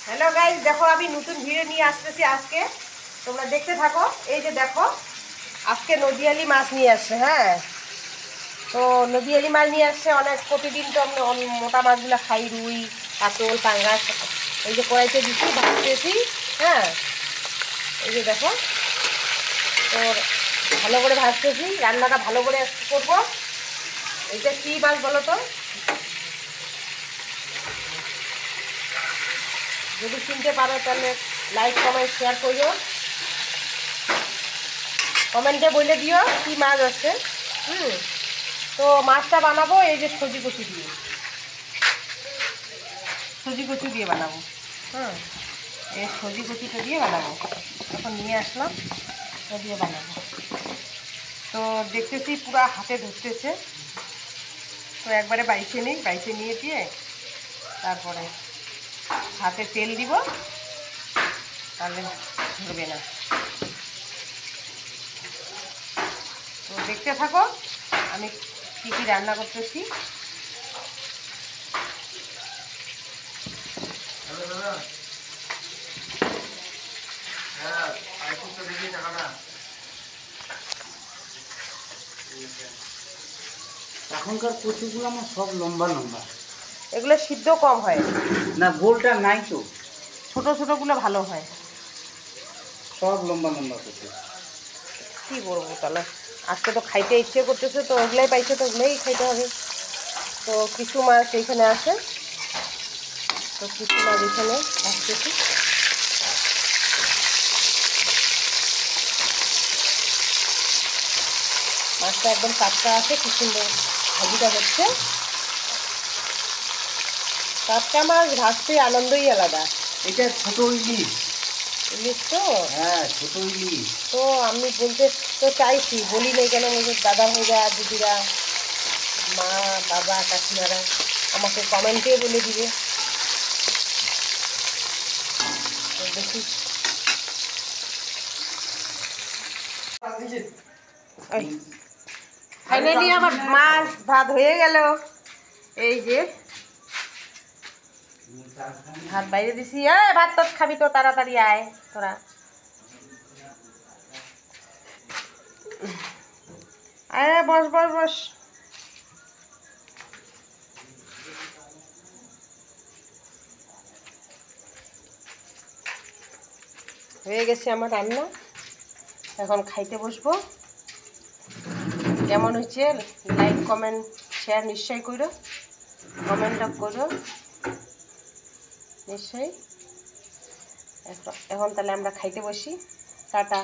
Hello guys, দেখো আমি নতুন ভিডিও নিয়ে আসতেছি আজকে, তোমরা দেখতে থাকো। এই যে দেখো, আজকে নদীয়ালি মাছ নিয়ে আসছে। হ্যাঁ, তো নদীয়ালি মাছ নিয়ে আসছে অনেক। প্রতিদিন তো আমরা মোটা মাছগুলো খাই, রুই, কাতল, পাঙ্গাস। এই যে কড়াইতে দিচ্ছি, ভাজতেছি। হ্যাঁ, এই যে দেখো, তো ভালো করে ভাজতেছি, রান্নাটা ভালো করে করবো। এইটা কী মাছ বলো তো? যদি চিনতে পারো তাহলে লাইক কমেন্ট শেয়ার করিও, কমেন্টে বলে দিও কি মাছ আছে। তো মাছটা বানাবো এই যে সজি কচু দিয়ে, সজি কচু দিয়ে বানাবো। এই সজি কচুটা দিয়ে বানাবো, এখন নিয়ে আসলাম, এটা দিয়ে বানাবো। তো দেখতেছি পুরা হাতে ধরতেছে, তো একবারে বাইছে নিই, বাইছে নিয়ে দিয়ে তারপরে হাতে তেল দিব, তাহলে ধরবে না। তো দেখতে থাকো আমি কী কী রান্না করতেছি। এখনকার কচুগুলো আমার সব লম্বা লম্বা, এগুলো সিদ্ধ কম হয় না গোলটা নাই তো, ছোট ছোটগুলো ভালো হয়। সব লম্বা লম্বা কচু। কী করবো তাহলে, আজকে তো খাইতে ইচ্ছে করতেছে, তো ওগুলাই পাইছে, তো ওগুলাই খাইতে হবে। তো কিছু মাছ এইখানে আছে, তো কিছু মাছ এখানে আসতেছি। মাছটা একদম টাটকা আছে, কি সুন্দর ভাজিটা হচ্ছে। টাটকা মাছ ভাজতে আনন্দই আলাদা। এটা ছোট ইলিশ। ইলিশ তো? হ্যাঁ, ছোট ইলিশ। তো আমি বলতে তো চাইছি, বলি নেই কেন, ওদের দাদা ভাইরা, দিদিরা, মা, বাবা, কাকিমারা আমাকে কমেন্টে বলে দিবে। তো দেখি, ফাইনালি আমার মাছ ভাত হয়ে গেল। এই যে ভাত বাইরে দিছি। ভাত তো খাবি তো, তাড়াতাড়ি আয় তোরা। বস বস বস। হয়ে গেছে আমার রান্না, এখন খাইতে বসবো। কেমন হয়েছে লাইক কমেন্ট শেয়ার নিশ্চয়ই করো, কমেন্টটা করো নিশ্চয়ই। এখন তাহলে আমরা খাইতে বসি। টাটা।